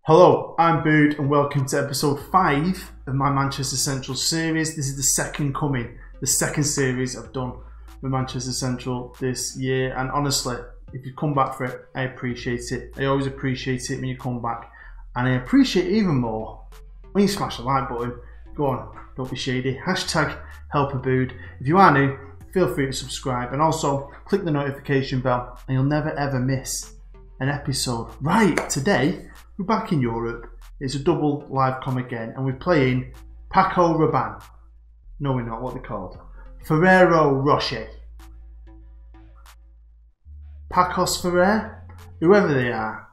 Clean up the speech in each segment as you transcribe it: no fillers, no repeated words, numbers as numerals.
Hello, I'm Bood and welcome to episode 5 of my Manchester Central series. This is the second coming, the second series I've done with Manchester Central this year, and honestly, if you come back for it, I appreciate it. I always appreciate it when you come back, and I appreciate it even more when you smash the like button. Go on, don't be shady. Hashtag #HelpABood. If you are new, feel free to subscribe and also click the notification bell and you'll never ever miss an episode. Right, today we're back in Europe. It's a double live com again, and we're playing Paco Rabanne. No, we're not. What they're called? Ferrero Rocher. Pacos Ferrer? Whoever they are,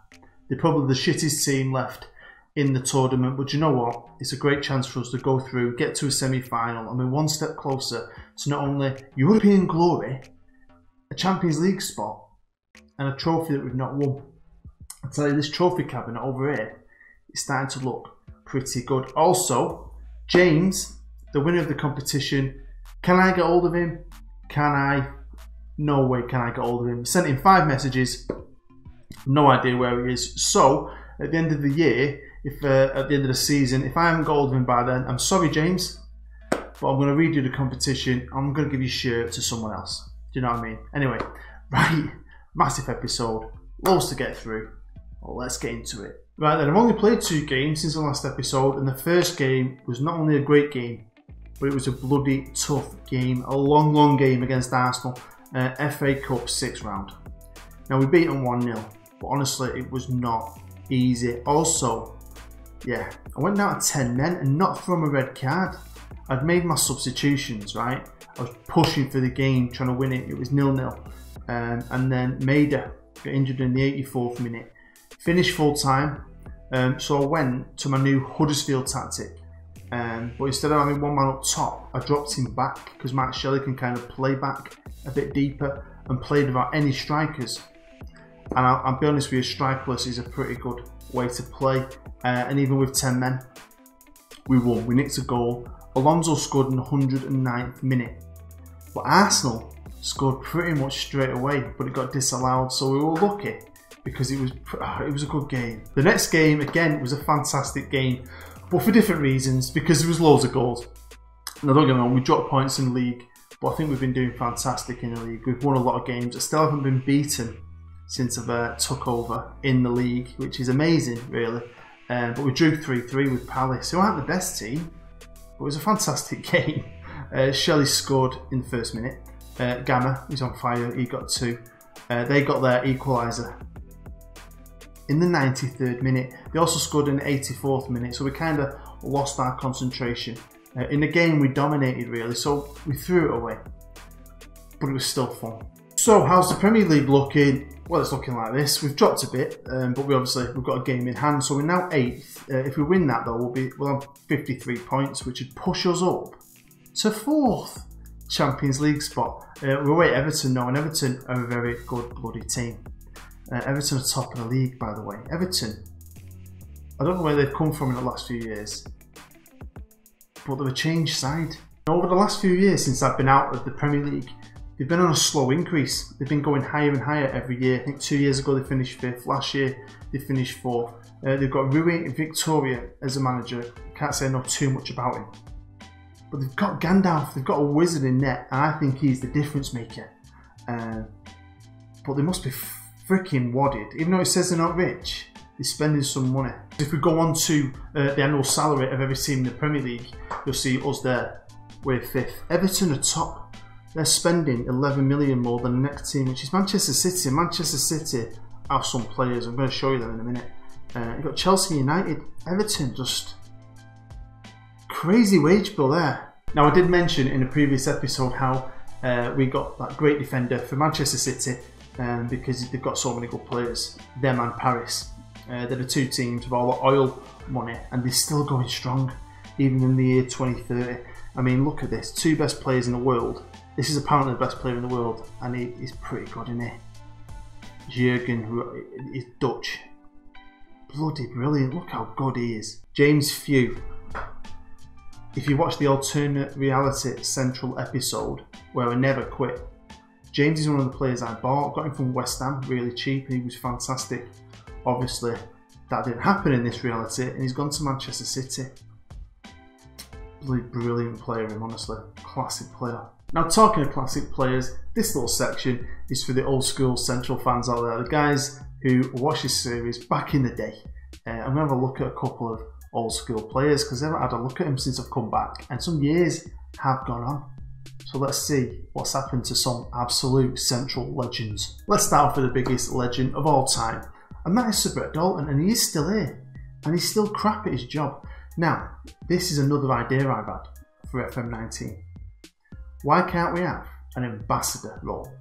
they're probably the shittest team left in the tournament. But you know what? It's a great chance for us to go through, get to a semi-final, and we're one step closer to not only European glory, a Champions League spot, and a trophy that we've not won. I tell you, this trophy cabinet over here is starting to look pretty good. Also, James, the winner of the competition, can I get hold of him? Can I? No way can I get hold of him. Sent him 5 messages, no idea where he is. So, at the end of the year, if at the end of the season, if I haven't got hold of him by then, I'm sorry, James, but I'm going to redo the competition. I'm going to give your shirt to someone else. Do you know what I mean? Anyway, right, massive episode, loads to get through. Well, let's get into it. Right then, I've only played 2 games since the last episode, and the first game was not only a great game, but it was a bloody tough game. A long game against Arsenal. FA Cup 6th round. Now, we beat them 1-0, but honestly, it was not easy. Also, yeah, I went down to 10 men and not from a red card. I'd made my substitutions, right? I was pushing for the game, trying to win it. It was 0-0. And then Maida got injured in the 84th minute. Finished full time, so I went to my new Huddersfield tactic. But instead of having one man up top, I dropped him back because Matt Shelley can kind of play back a bit deeper and played without any strikers. And I'll be honest with you, strikerless is a pretty good way to play. And even with 10 men, we won. We nicked a goal. Alonso scored in the 109th minute. But Arsenal scored pretty much straight away, but it got disallowed, so we were lucky, because it was a good game. The next game, again, was a fantastic game, but for different reasons, because there was loads of goals. Now don't get me wrong, we dropped points in the league, but I think we've been doing fantastic in the league. We've won a lot of games. I still haven't been beaten since I've took over in the league, which is amazing, really. But we drew 3-3 with Palace, who aren't the best team, but it was a fantastic game. Shelley scored in the first minute. Gamma, who's on fire, he got 2. They got their equaliser in the 93rd minute. They also scored in the 84th minute, so we kind of lost our concentration. In the game we dominated really, so we threw it away, but it was still fun. So how's the Premier League looking? Well, it's looking like this. We've dropped a bit, but we've got a game in hand, so we're now 8th. If we win that though, we'll have 53 points, which would push us up to 4th Champions League spot. We're away at Everton now, and Everton are a very good bloody team. Everton are top of the league, by the way. Everton, I don't know where they've come from in the last few years, but they're a changed side. Over the last few years since I've been out of the Premier League, they've been on a slow increase. They've been going higher and higher every year. I think 2 years ago they finished 5th. Last year they finished 4th. They've got Rui Victoria as a manager. Can't say I know too much about him. But they've got Gandalf, they've got a wizard in net, and I think he's the difference maker. But they must be freaking wadded. Even though it says they're not rich, they're spending some money. If we go on to the annual salary of every team in the Premier League, you'll see us there. We're 5th. Everton are top. They're spending 11 million more than the next team, which is Manchester City. Manchester City have some players. I'm going to show you them in a minute. You've got Chelsea United. Everton, just crazy wage bill there. Now, I did mention in a previous episode how we got that great defender for Manchester City because they've got so many good players. Them and Paris. They're the 2 teams with all the oil money, and they're still going strong, even in the year 2030. I mean, look at this. 2 best players in the world. This is apparently the best player in the world, and he's pretty good, isn't he? Jurgen, who is Dutch. Bloody brilliant. Look how good he is. James Few. If you watch the alternate reality Central episode where I never quit, James is one of the players I bought. Got him from West Ham really cheap, and he was fantastic. Obviously, that didn't happen in this reality, and he's gone to Manchester City. Bloody brilliant player, him, honestly. Classic player. Now, talking of classic players, this little section is for the old school Central fans out there, the guys who watched this series back in the day. I'm going to have a look at a couple of old school players because I haven't had a look at them since I've come back, and some years have gone on. So let's see what's happened to some absolute Central legends. Let's start off with the biggest legend of all time, and that is Sir Brett Dalton, and he is still here, and he's still crap at his job. Now, this is another idea I've had for FM19. Why can't we have an ambassador role?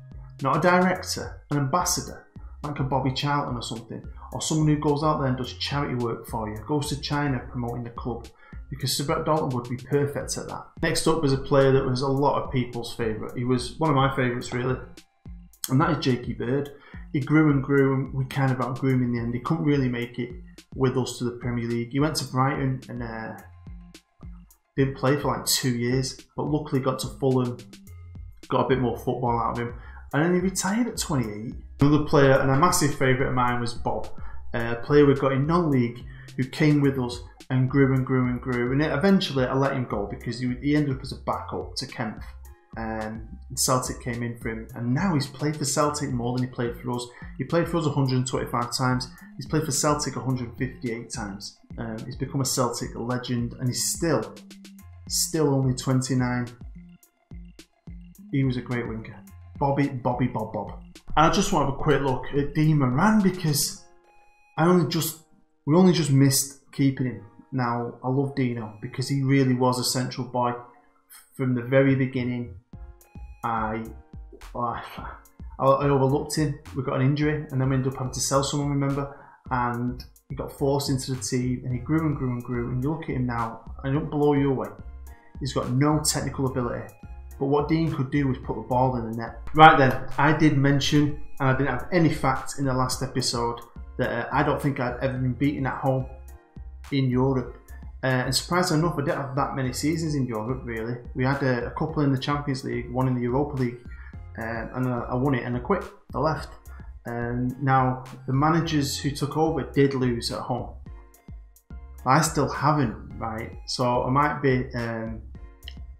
Not a director, an ambassador, like a Bobby Charlton or something, or someone who goes out there and does charity work for you, goes to China promoting the club, because Sir Brett Dalton would be perfect at that. Next up was a player that was a lot of people's favourite. He was one of my favourites really, and that is Jakey Bird. He grew and grew, and we kind of outgrew him in the end. He couldn't really make it with us to the Premier League. He went to Brighton and didn't play for like 2 years, but luckily got to Fulham, got a bit more football out of him, and then he retired at 28. Another player, and a massive favourite of mine, was Bob, a player we got in non-league who came with us and grew and grew and grew, and eventually I let him go because he ended up as a backup to Kempf. Celtic came in for him, and now he's played for Celtic more than he played for us. He played for us 125 times, he's played for Celtic 158 times. He's become a Celtic legend, and he's still only 29. He was a great winger. Bob. And I just want to have a quick look at Dean Moran because we only just missed keeping him. Now, I love Dino because he really was a Central boy from the very beginning. I overlooked him. We got an injury, and then we ended up having to sell someone, remember? And he got forced into the team, and he grew and grew and grew. And you look at him now, and it don't blow you away. He's got no technical ability, but what Dean could do was put the ball in the net. Right then, I did mention, and I didn't have any facts in the last episode, that I don't think I'd ever been beaten at home in Europe. And surprisingly enough, I didn't have that many seasons in Europe really. We had a couple in the Champions League, one in the Europa League, and I won it and I quit, I left. Now, the managers who took over did lose at home. I still haven't, right? So I might be,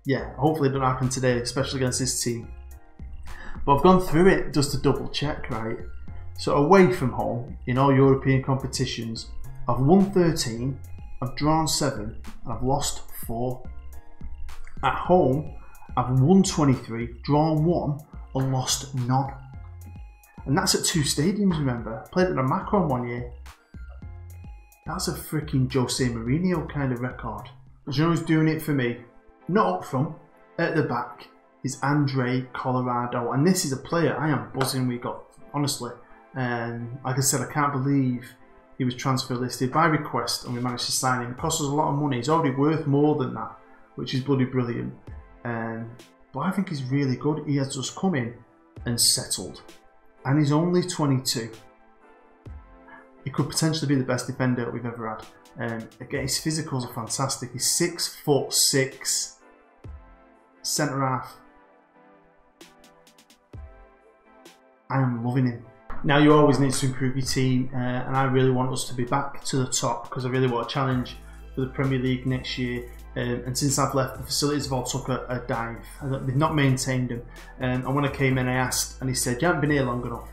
yeah, hopefully it don't happen today, especially against this team. But I've gone through it just to double check, right? So away from home, in all European competitions, I've won 13, I've drawn 7, and I've lost 4. At home, I've won 23, drawn 1, and lost none. And that's at 2 stadiums, remember? I played at the Macron one year. That's a freaking Jose Mourinho kind of record. But you know who's doing it for me? Not up front, at the back, is Andre Colorado. And this is a player I am buzzing we got, honestly. Like I said, I can't believe he was transfer listed by request and we managed to sign him. It cost us a lot of money. He's already worth more than that, which is bloody brilliant. But I think he's really good. He has just come in and settled. And he's only 22. He could potentially be the best defender we've ever had. Again, his physicals are fantastic. He's 6'6", centre half. I am loving him. Now, you always need to improve your team, and I really want us to be back to the top because I really want a challenge for the Premier League next year. And since I've left, the facilities have all took a dive. They've not maintained them. And when I came in, I asked, and he said, "You haven't been here long enough."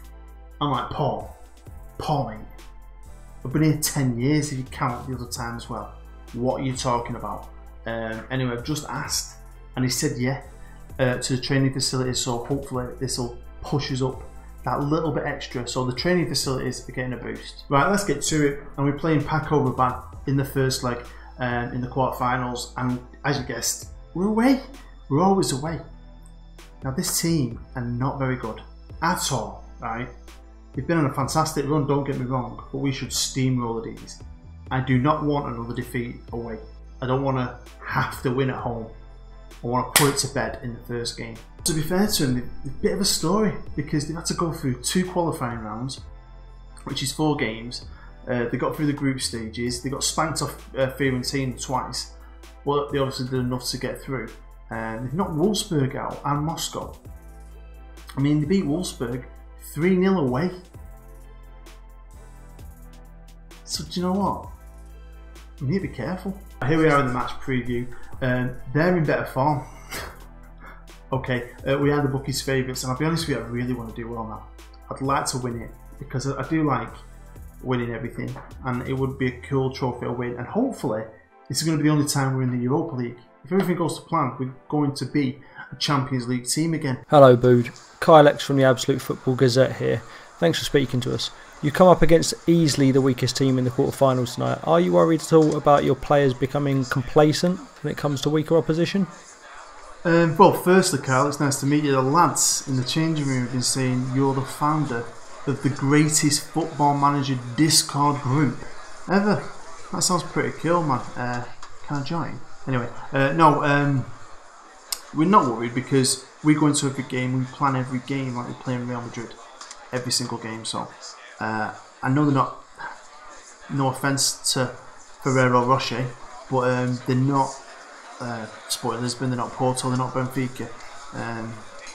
I'm like, Paul mate, I've been here 10 years if you count the other time as well. What are you talking about? Anyway, I've just asked, and he said yeah to the training facilities, so hopefully this will push us up that little bit extra, so the training facilities are getting a boost. Right, let's get to it. And we're playing Paco Rabanne in the first leg in the quarterfinals, and as you guessed, we're away. We're always away. Now, this team are not very good at all, right? They've been on a fantastic run, don't get me wrong, but we should steamroller these. I do not want another defeat away. I don't want to have to win at home. I want to put it to bed in the first game. To be fair to them, they're a bit of a story because they've had to go through 2 qualifying rounds, which is 4 games. They got through the group stages. They got spanked off Fiorentina twice. Well, they obviously did enough to get through. They've knocked Wolfsburg out and Moscow. I mean, they beat Wolfsburg 3-0 away. So do you know what? We need to be careful. Here we are in the match preview. They're in better form. Okay, we are the bookies' favourites, and I'll be honest with you, I really want to do well now. I'd like to win it because I do like winning everything, and it would be a cool trophy to win. And hopefully, this is going to be the only time we're in the Europa League. If everything goes to plan, we're going to be a Champions League team again. Hello, Bood. Kyle X from the Absolute Football Gazette here. Thanks for speaking to us. You come up against easily the weakest team in the quarterfinals tonight. Are you worried at all about your players becoming complacent when it comes to weaker opposition? Well, firstly, Kyle, it's nice to meet you. The lads in the changing room have been saying you're the founder of the greatest football manager Discord group ever. That sounds pretty cool, man. Can I join? Anyway, no, we're not worried because we go into every game, we plan every game like we play in Real Madrid. Every single game, so I know they're not, no offence to Ferrero Rocher, but they're not Sporting Lisbon, they're not Porto, they're not Benfica,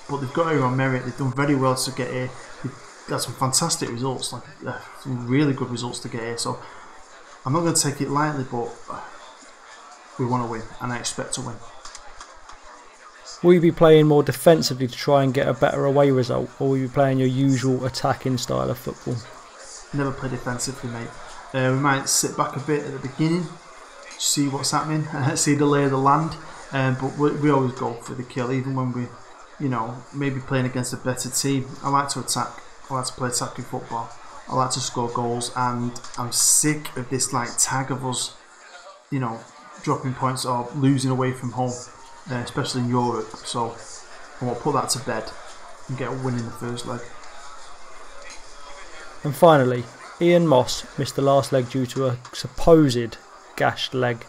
but they've got here on merit. They've done very well to get here. They've got some fantastic results, like some really good results to get here, so I'm not going to take it lightly, but we want to win, and I expect to win. Will you be playing more defensively to try and get a better away result, or will you be playing your usual attacking style of football? Never play defensively, mate. We might sit back a bit at the beginning, see what's happening, see the lay of the land, but we always go for the kill, even when we, you know, maybe playing against a better team. I like to attack. I like to play attacking football. I like to score goals, and I'm sick of this like tag of us, you know, dropping points or losing away from home. Especially in Europe, so I want to put that to bed and get a win in the first leg. And finally, Ian Moss missed the last leg due to a supposed gashed leg.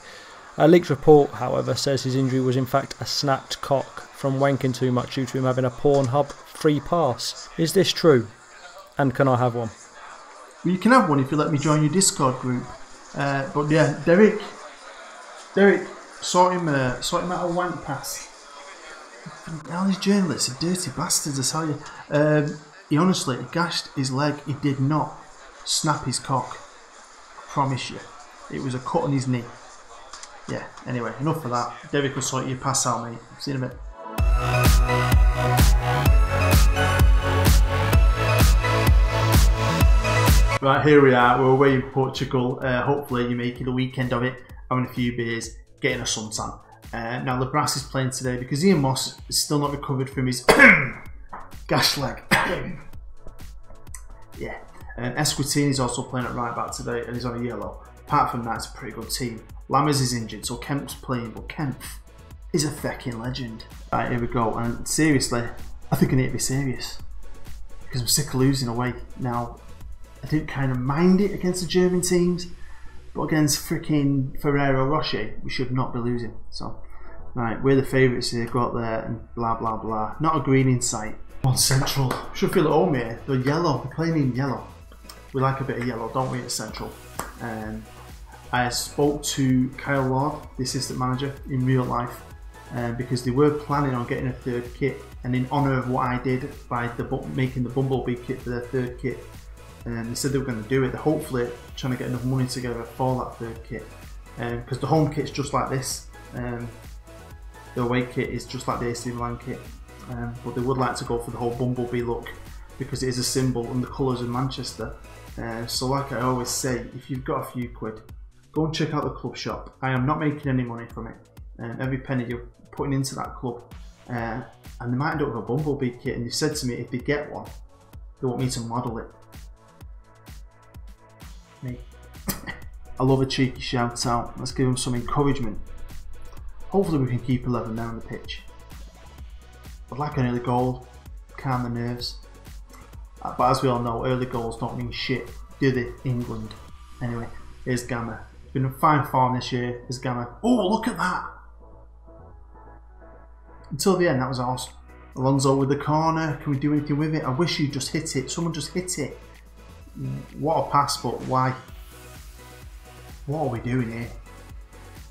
A leaked report, however, says his injury was in fact a snapped cock from wanking too much due to him having a Pornhub free pass. Is this true? And can I have one? Well, you can have one if you let me join your Discord group. But yeah, Derek. Sort him out a wank pass. All these journalists are dirty bastards, I tell you. He honestly gashed his leg. He did not snap his cock. I promise you. It was a cut on his knee. Yeah, anyway, enough of that. Derek will sort your pass out, mate. See you in a bit. Right, here we are. We're away in Portugal. Hopefully you're making a weekend of it, having a few beers, getting a suntan. Now Labras is playing today because Ian Moss is still not recovered from his gash leg. Yeah. Esquitini is also playing at right back today and he's on a yellow. Apart from that, it's a pretty good team. Lammers is injured, so Kemp's playing, but Kemp is a fucking legend. Right, here we go. And seriously, I think I need to be serious because I'm sick of losing away. Now, I didn't kind of mind it against the German teams, but against freaking Ferrero Rocher, we should not be losing. So, right, we're the favourites here, go out there and blah blah blah. Not a green in sight. On Central. Should feel at home here. They're yellow, they're playing in yellow. We like a bit of yellow, don't we, at Central? I spoke to Kyle Lord, the assistant manager, in real life, because they were planning on getting a third kit, and in honour of what I did by making the Bumblebee kit for their third kit, they said they were going to do it. They're hopefully trying to get enough money together for that third kit, because the home kit's just like this. The away kit is just like the AC Milan kit, but they would like to go for the whole Bumblebee look because it is a symbol and the colours of Manchester. So like I always say, if you've got a few quid, go and check out the club shop. I am not making any money from it. Every penny you're putting into that club, and they might end up with a Bumblebee kit, and they've said to me if they get one, they want me to model it. Me. I love a cheeky shout out. Let's give them some encouragement. Hopefully we can keep 11 there on the pitch. I'd like an early goal, calm the nerves. But as we all know, early goals don't mean shit, do they, England? Anyway, here's Gamma. Been in fine form this year, here's Gamma. Oh, look at that! Until the end, that was awesome. Alonso with the corner, can we do anything with it? I wish you just hit it, someone just hit it. What a pass, but why? What are we doing here?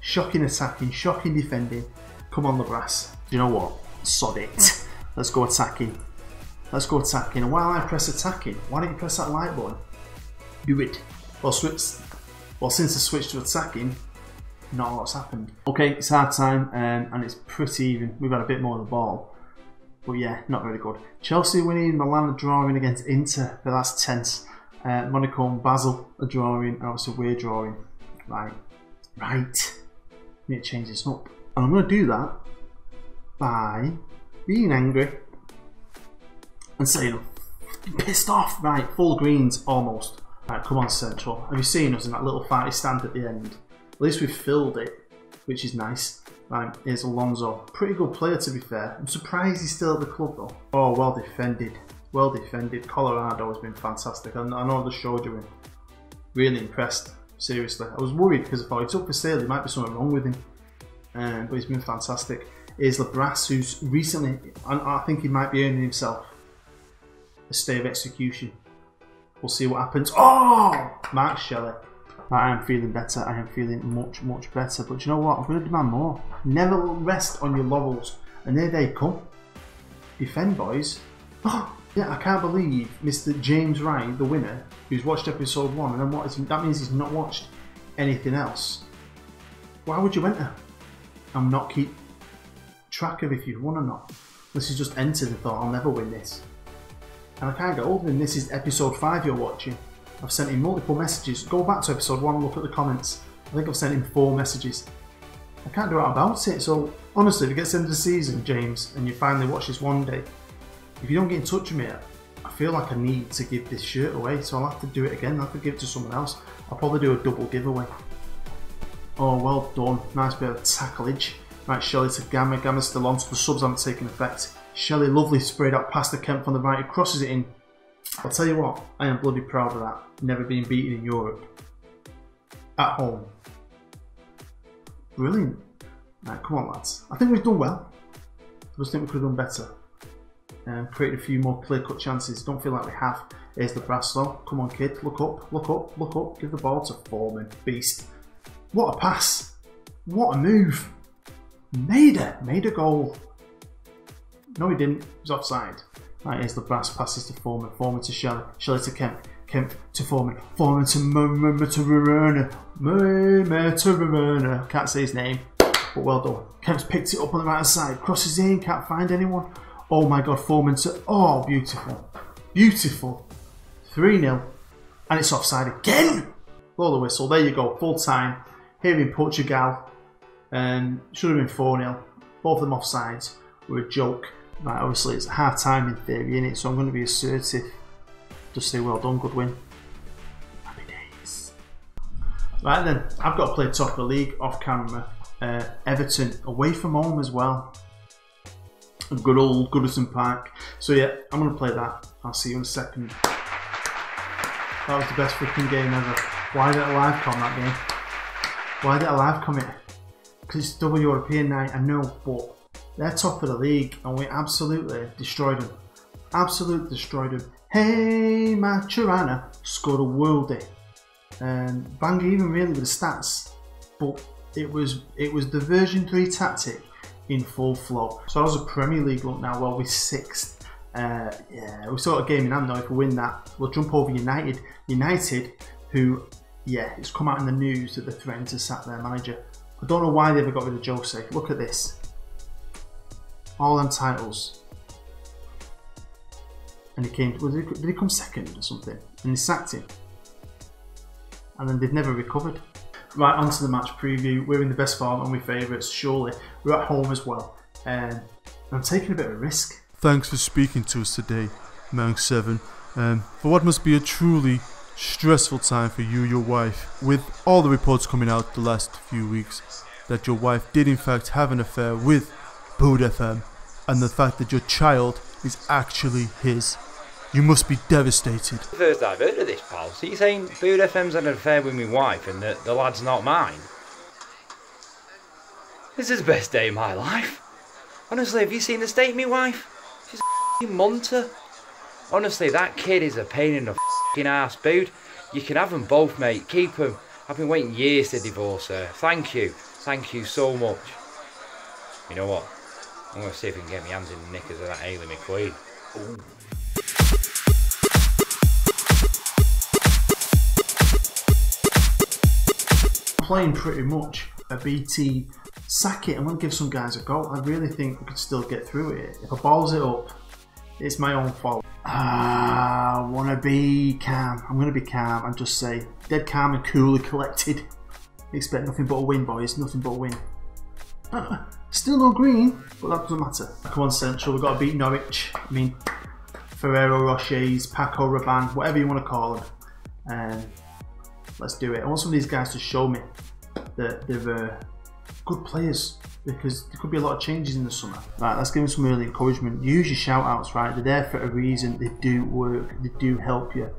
Shocking attacking, shocking defending. Come on, Labras. Do you know what? Sod it. Let's go attacking. Let's go attacking. And while I press attacking, why don't you press that like button? Do it. Well, Well, since the switch to attacking, not a lot's happened. Okay, it's half time and it's pretty even. We've had a bit more of the ball. But yeah, not very good. Chelsea winning, Milan are drawing against Inter, but that's tense. Monaco and Basel are drawing, and obviously we're drawing. Right. I need to change this up. And I'm going to do that by being angry and saying I'm pissed off. Right, full greens almost. Right, come on Central. Have you seen us in that little fighty stand at the end? At least we've filled it, which is nice. Right, here's Alonso. Pretty good player to be fair. I'm surprised he's still at the club though. Oh, well defended. Well defended. Colorado has been fantastic. I know they showed you him. Really impressed. Seriously. I was worried because I thought he's up for sale. There might be something wrong with him. But he's been fantastic. Here's Labras, who's recently, I think he might be earning himself a stay of execution. We'll see what happens. Oh! Mark Shelley. I am feeling better. I am feeling much, much better. But you know what? I'm going to demand more. Never rest on your laurels. And there they come. Defend, boys. Oh, yeah, I can't believe Mr. James Wright, the winner, who's watched episode 1, and then that means he's not watched anything else. Why would you enter and not keep track of if you've won or not? Unless you just entered and thought, I'll never win this. And I can't get hold of him. This is episode 5 you're watching. I've sent him multiple messages. Go back to episode 1 and look at the comments. I think I've sent him 4 messages. I can't do out about it. So honestly, if it gets to the end of the season, James, and you finally watch this one day, if you don't get in touch with me, I feel like I need to give this shirt away. So I'll have to do it again. I'll have to give it to someone else. I'll probably do a double giveaway. Oh, well done. Nice bit of tacklage. Right, Shelley to Gamma. Gamma's still on, so the subs haven't taken effect. Shelley, lovely, sprayed out past the Kemp on the right. He crosses it in. I'll tell you what, I am bloody proud of that. Never been beaten in Europe. At home. Brilliant. Right, come on lads. I think we've done well. I just think we could have done better. Created a few more clear-cut chances. Don't feel like we have. Here's the brass though. Come on kid, look up, look up, look up. Give the ball to Foreman. Beast. What a pass. What a move. Made a goal. No he didn't, he was offside. Right, here's the brass, passes to Foreman, Foreman to Shelley, Shelley to Kemp, Kemp to Foreman, Foreman to Verona. Can't say his name, but well done. Kemp's picked it up on the right hand side, crosses in, can't find anyone. Oh my god, Foreman to, oh beautiful, beautiful. 3-0, and it's offside again. Blow the whistle, there you go, full time. Here in Portugal, should have been 4-0. Both of them offsides were a joke. Right, obviously it's half time in theory, innit? So I'm going to be assertive. Just say well done, good win. Happy days. Right then, I've got to play top of the league off camera. Everton away from home as well. Good old Goodison Park. So yeah, I'm going to play that. I'll see you in a second. That was the best freaking game ever. Why did I live com that game? Why did I live com it? Because it's double European night, I know, but they're top of the league and we absolutely destroyed them. Absolutely destroyed them. Hey, Maturana scored a worldie. Bang even really with the stats, but it was the version 3 tactic in full flow. So how's the Premier League look now? Well, we're 6th. Yeah, we've still got a game in hand now. If we win that, we'll jump over United. United, who, yeah, it's come out in the news that they're threatening to sack their manager. I don't know why they ever got rid of Jose. Look at this. All them titles. And he came, did he come second or something? And they sacked him. And then they've never recovered. Right, on to the match preview. We're in the best form and we're favourites, surely. We're at home as well. I'm taking a bit of a risk. Thanks for speaking to us today, Mount 7. For what must be a truly stressful time for you, your wife, with all the reports coming out the last few weeks that your wife did in fact have an affair with Boot FM, and the fact that your child is actually his. You must be devastated. First I've heard of this, pal. So you're saying Boot FM's had an affair with my wife and the lad's not mine? This is the best day of my life. Honestly, have you seen the state of my wife? She's a f***ing munter. Honestly, that kid is a pain in the f***ing arse, Boot. You can have them both, mate. Keep them. I've been waiting years to divorce her. Thank you. Thank you so much. You know what? I'm going to see if I can get my hands in the knickers of that Hayley McQueen. Ooh. playing pretty much a BT sack it. I'm going to give some guys a go. I really think we could still get through it. If I balls it up, it's my own fault. I want to be calm. I'm going to be calm and just say dead calm and cool and collected. Expect nothing but a win, boys. Nothing but a win. Still no green, but that doesn't matter. Come on, Central. We've got to beat Norwich. I mean, Ferrero Rochers, Paco Rabanne, whatever you want to call them. Let's do it. I want some of these guys to show me that they're good players, because there could be a lot of changes in the summer. Right, let's give them some early encouragement. Use your shout outs, right? They're there for a reason. They do work. They do help you.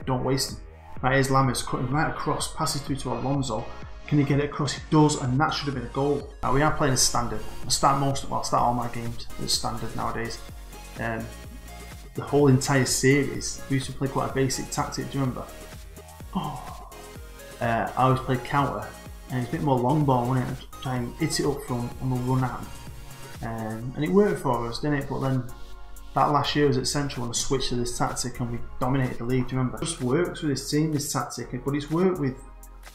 Don't waste them. Right, here's Lammers cutting right across, passes through to Alonso. Can he get it across? He does, and that should have been a goal. Right, we are playing as standard. I start all my games as standard nowadays. The whole entire series, we used to play quite a basic tactic, do you remember? I always played counter, and it's a bit more long ball, wasn't it? Try and hit it up front and we'll run at them. And it worked for us, didn't it? But then that last year was at Central and I switched to this tactic and we dominated the league, do you remember? It just works with this team, this tactic, but it's worked with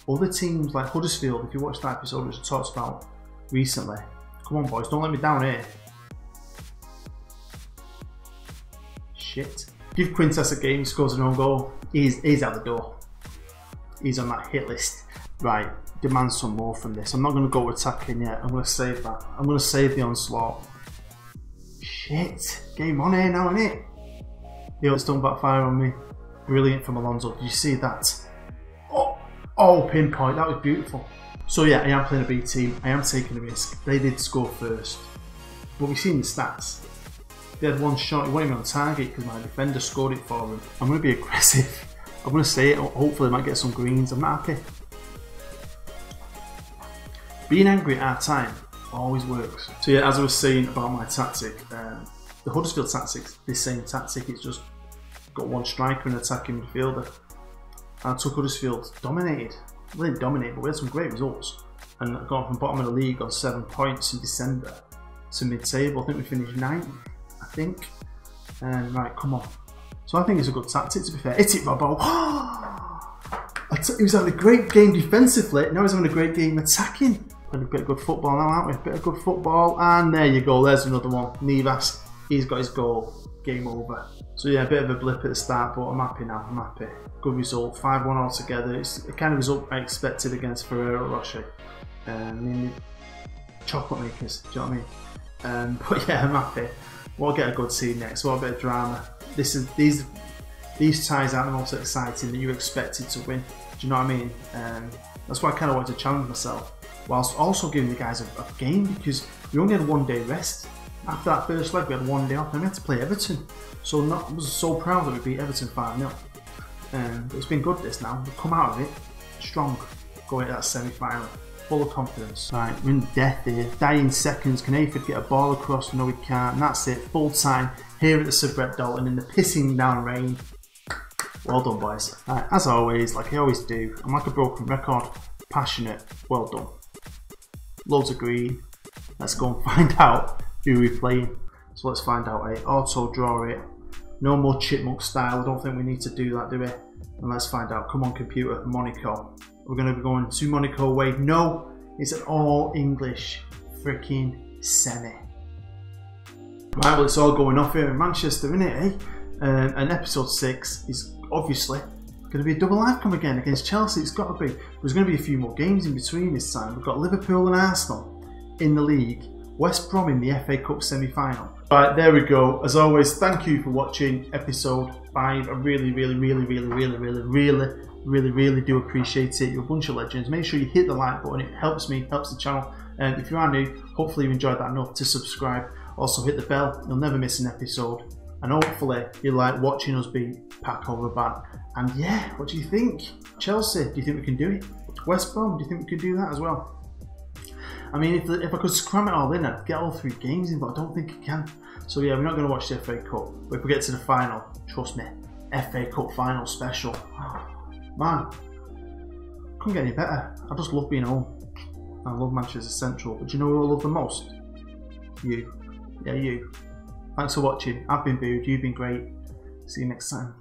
other teams like Huddersfield. If you watched that episode which I talked about recently. Come on boys, don't let me down here. Shit. Give Quintas a game, he scores an own goal. He's out the door. He's on that hit list. Right, demand some more from this. I'm not going to go attacking yet. I'm going to save that. I'm going to save the onslaught. Shit. Game on here now, innit? Yo, it's done backfire on me. Brilliant from Alonso. Did you see that? Oh, pinpoint. That was beautiful. So yeah, I am playing a B team. I am taking a risk. They did score first. But we've seen the stats. They had one shot. He wasn't even on target because my defender scored it for him. I'm going to be aggressive. I'm going to say it. Hopefully I might get some greens. I'm not happy. Being angry at our time always works. So yeah, as I was saying about my tactic, the Huddersfield tactic's the same tactic. It's just got one striker and attacking midfielder. I took Huddersfield, dominated. We didn't dominate, but we had some great results. And I got from bottom of the league on 7 points in December to mid-table. I think we finished 9th, I think. Right, come on. So I think it's a good tactic, to be fair. Hit it, Robbo. He was having a great game defensively. Now he's having a great game attacking. Playing a bit of good football now, aren't we? A bit of good football. And there you go. There's another one. Nivas. He's got his goal. Game over. So yeah, a bit of a blip at the start, but I'm happy now. I'm happy. Good result. 5-1 altogether. It's the kind of result I expected against Ferrero Rocher. I mean, chocolate makers. Do you know what I mean? But yeah, I'm happy. We'll get a good team next. We'll have a bit of drama. These ties aren't the most exciting that you expected to win. Do you know what I mean? That's why I kind of wanted to challenge myself, whilst also giving the guys a game, because we only had 1 day rest. After that first leg, we had 1 day off, and we had to play Everton. So I was so proud that we beat Everton 5-0. It's been good this now. We've come out of it strong, going to that semi-final, full of confidence. Right, we're in death here. Dying seconds. Can Ayford get a ball across? No, we can't. And that's it. Full time here at the Sir Brett Dalton in the pissing down rain. Well done, boys. Right, as always, like I always do, I'm like a broken record. Passionate. Well done. Loads of green. Let's go and find out who we're playing. So let's find out. Auto draw it. No more chipmunk style. I don't think we need to do that, do we? And let's find out. Come on, computer. Monaco. We're going to be going to Monaco away. No, it's an all English freaking semi. Right, well, it's all going off here in Manchester, isn't it, eh? And episode 6 is obviously going to be a double outcome again against Chelsea. It's got to be. There's going to be a few more games in between this time. We've got Liverpool and Arsenal in the league. West Brom in the FA Cup semi-final. Right, there we go. As always, thank you for watching episode 5. I really do appreciate it. You're a bunch of legends. Make sure you hit the like button. It helps me, helps the channel. And if you are new, hopefully you enjoyed that enough to subscribe. Also hit the bell. You'll never miss an episode. And hopefully you like watching us beat Paco Rabanne. And yeah, what do you think? Chelsea, do you think we can do it? West Brom, do you think we can do that as well? I mean, if I could cram it all in, I'd get all 3 games in, but I don't think I can. So yeah, we're not going to watch the FA Cup. But if we get to the final, trust me, FA Cup final special. Oh, man, couldn't get any better. I just love being home. I love Manchester Central. But do you know who I love the most? You. Yeah, you. Thanks for watching. I've been Booed. You've been great. See you next time.